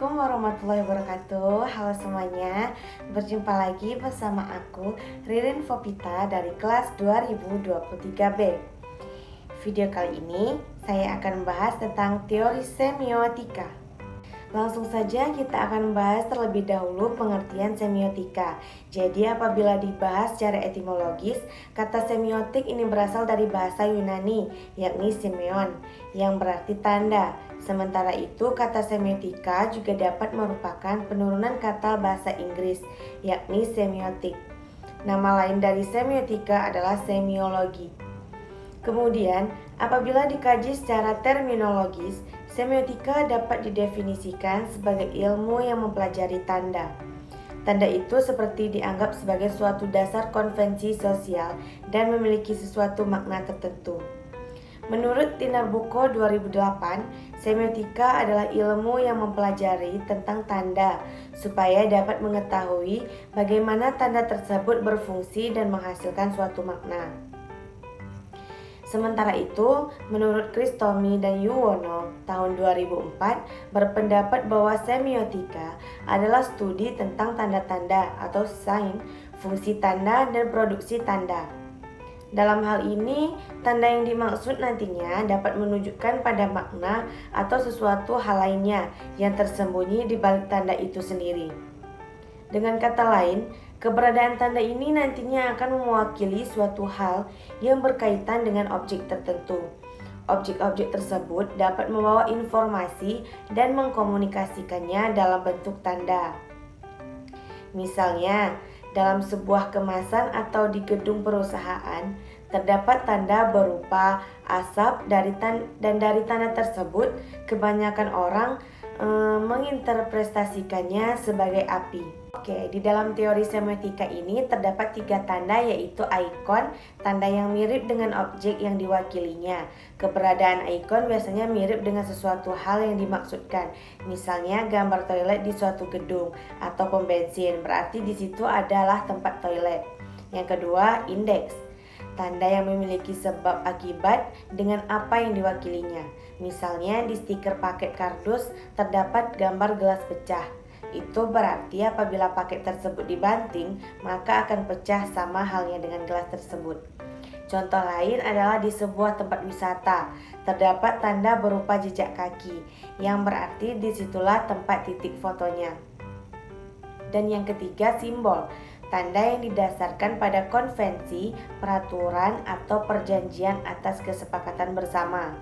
Assalamualaikum warahmatullahi wabarakatuh. Halo semuanya, berjumpa lagi bersama aku Ririn Fopita dari kelas 2023B. Video kali ini saya akan membahas tentang teori semiotika. Langsung saja kita akan membahas terlebih dahulu pengertian semiotika. Jadi apabila dibahas secara etimologis, kata semiotik ini berasal dari bahasa Yunani, yakni semeion, yang berarti tanda. Sementara itu, kata semiotika juga dapat merupakan penurunan kata bahasa Inggris, yakni semiotik. Nama lain dari semiotika adalah semiologi. Kemudian, apabila dikaji secara terminologis, semiotika dapat didefinisikan sebagai ilmu yang mempelajari tanda. Tanda itu seperti dianggap sebagai suatu dasar konvensi sosial dan memiliki sesuatu makna tertentu. Menurut Tinar Buko 2008, semiotika adalah ilmu yang mempelajari tentang tanda supaya dapat mengetahui bagaimana tanda tersebut berfungsi dan menghasilkan suatu makna. Sementara itu, menurut Kristomi dan Yuwono tahun 2004 berpendapat bahwa semiotika adalah studi tentang tanda-tanda atau sign, fungsi tanda dan produksi tanda. Dalam hal ini, tanda yang dimaksud nantinya dapat menunjukkan pada makna atau sesuatu hal lainnya yang tersembunyi di balik tanda itu sendiri. Dengan kata lain, keberadaan tanda ini nantinya akan mewakili suatu hal yang berkaitan dengan objek tertentu. Objek-objek tersebut dapat membawa informasi dan mengkomunikasikannya dalam bentuk tanda. Misalnya, dalam sebuah kemasan atau di gedung perusahaan, terdapat tanda berupa asap dan dari tanda tersebut, kebanyakan orang menginterpretasikannya sebagai api. Oke, di dalam teori semiotika ini terdapat 3 tanda, yaitu ikon, tanda yang mirip dengan objek yang diwakilinya. Keberadaan ikon biasanya mirip dengan sesuatu hal yang dimaksudkan. Misalnya gambar toilet di suatu gedung atau pom bensin, berarti di situ adalah tempat toilet. Yang kedua, indeks. Tanda yang memiliki sebab akibat dengan apa yang diwakilinya. Misalnya di stiker paket kardus terdapat gambar gelas pecah. Itu berarti apabila paket tersebut dibanting, maka akan pecah sama halnya dengan gelas tersebut. Contoh lain adalah di sebuah tempat wisata, terdapat tanda berupa jejak kaki, yang berarti disitulah tempat titik fotonya. Dan yang ketiga, simbol. Tanda yang didasarkan pada konvensi, peraturan, atau perjanjian atas kesepakatan bersama.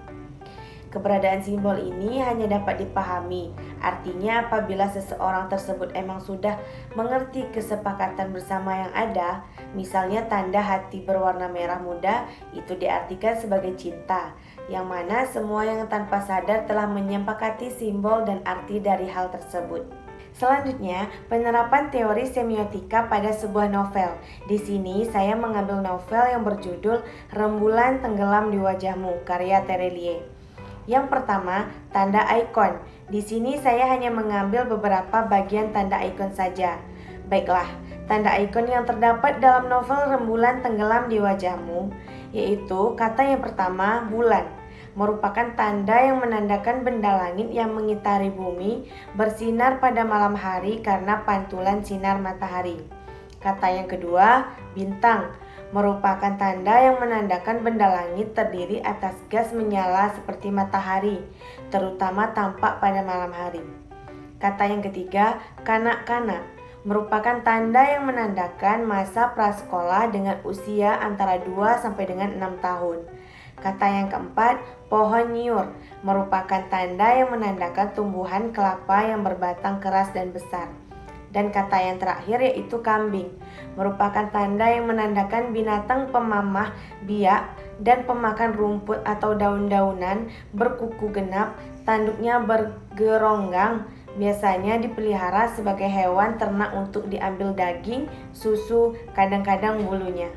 Keberadaan simbol ini hanya dapat dipahami, artinya apabila seseorang tersebut emang sudah mengerti kesepakatan bersama yang ada, misalnya tanda hati berwarna merah muda, itu diartikan sebagai cinta, yang mana semua yang tanpa sadar telah menyepakati simbol dan arti dari hal tersebut. Selanjutnya, penerapan teori semiotika pada sebuah novel. Di sini saya mengambil novel yang berjudul Rembulan Tenggelam di Wajahmu, karya Terelie. Yang pertama, tanda ikon. Di sini saya hanya mengambil beberapa bagian tanda ikon saja. Baiklah, tanda ikon yang terdapat dalam novel Rembulan Tenggelam di Wajahmu, yaitu kata yang pertama, bulan, merupakan tanda yang menandakan benda langit yang mengitari bumi bersinar pada malam hari karena pantulan sinar matahari. Kata yang kedua, bintang, merupakan tanda yang menandakan benda langit terdiri atas gas menyala seperti matahari, terutama tampak pada malam hari. Kata yang ketiga, kanak-kanak, merupakan tanda yang menandakan masa prasekolah dengan usia antara 2 sampai dengan 6 tahun. Kata yang keempat, pohon nyiur, merupakan tanda yang menandakan tumbuhan kelapa yang berbatang keras dan besar. Dan kata yang terakhir yaitu kambing, merupakan tanda yang menandakan binatang pemamah biak dan pemakan rumput atau daun-daunan, berkuku genap, tanduknya bergeronggang, biasanya dipelihara sebagai hewan ternak untuk diambil daging, susu, kadang-kadang bulunya.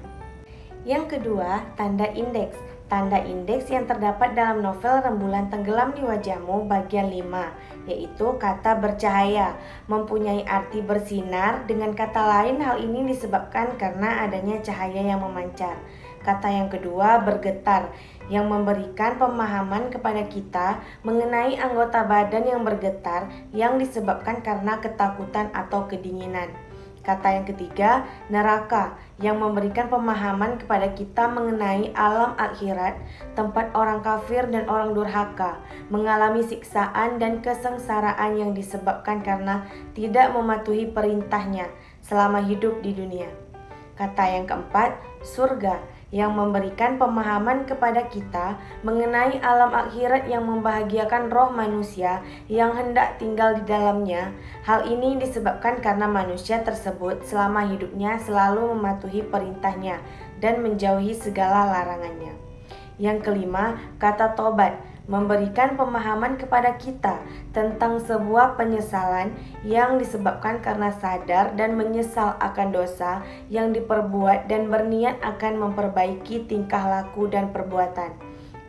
Yang kedua, tanda indeks. tanda indeks yang terdapat dalam novel Rembulan Tenggelam di Wajahmu bagian 5, yaitu kata bercahaya, mempunyai arti bersinar. Dengan kata lain, hal ini disebabkan karena adanya cahaya yang memancar. Kata yang kedua, bergetar, yang memberikan pemahaman kepada kita mengenai anggota badan yang bergetar yang disebabkan karena ketakutan atau kedinginan. Kata yang ketiga, neraka, yang memberikan pemahaman kepada kita mengenai alam akhirat, tempat orang kafir dan orang durhaka, mengalami siksaan dan kesengsaraan yang disebabkan karena tidak mematuhi perintahnya selama hidup di dunia. Kata yang keempat, surga, yang memberikan pemahaman kepada kita mengenai alam akhirat yang membahagiakan roh manusia yang hendak tinggal di dalamnya. Hal ini disebabkan karena manusia tersebut selama hidupnya selalu mematuhi perintahnya dan menjauhi segala larangannya. Yang kelima, kata tobat, memberikan pemahaman kepada kita tentang sebuah penyesalan yang disebabkan karena sadar dan menyesal akan dosa yang diperbuat dan berniat akan memperbaiki tingkah laku dan perbuatan.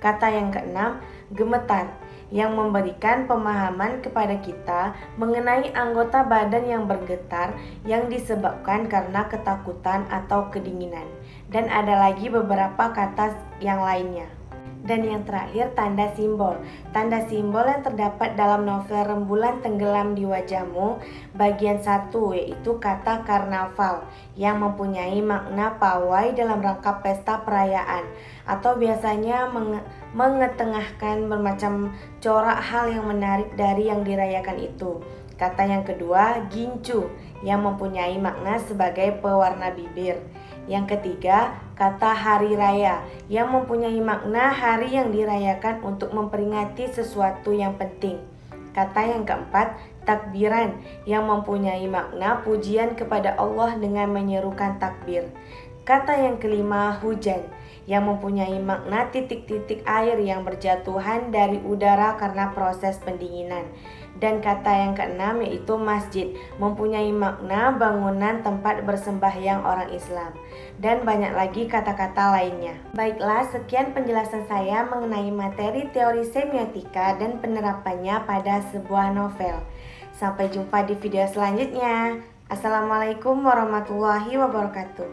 Kata yang keenam, gemetar, yang memberikan pemahaman kepada kita mengenai anggota badan yang bergetar yang disebabkan karena ketakutan atau kedinginan. Dan ada lagi beberapa kata yang lainnya. Dan yang terakhir, tanda simbol. Tanda simbol yang terdapat dalam novel Rembulan Tenggelam di Wajahmu bagian 1, yaitu kata karnaval, yang mempunyai makna pawai dalam rangka pesta perayaan, atau biasanya mengetengahkan bermacam corak hal yang menarik dari yang dirayakan itu. Kata yang kedua, gincu, yang mempunyai makna sebagai pewarna bibir. Yang ketiga, kata hari raya, yang mempunyai makna hari yang dirayakan untuk memperingati sesuatu yang penting. Kata yang keempat, takbiran, yang mempunyai makna pujian kepada Allah dengan menyerukan takbir. Kata yang kelima, hujan, yang mempunyai makna titik-titik air yang berjatuhan dari udara karena proses pendinginan. Dan kata yang keenam, yaitu masjid, mempunyai makna bangunan tempat bersembahyang orang Islam. Dan banyak lagi kata-kata lainnya. Baiklah, sekian penjelasan saya mengenai materi teori semiotika dan penerapannya pada sebuah novel. Sampai jumpa di video selanjutnya. Assalamualaikum warahmatullahi wabarakatuh.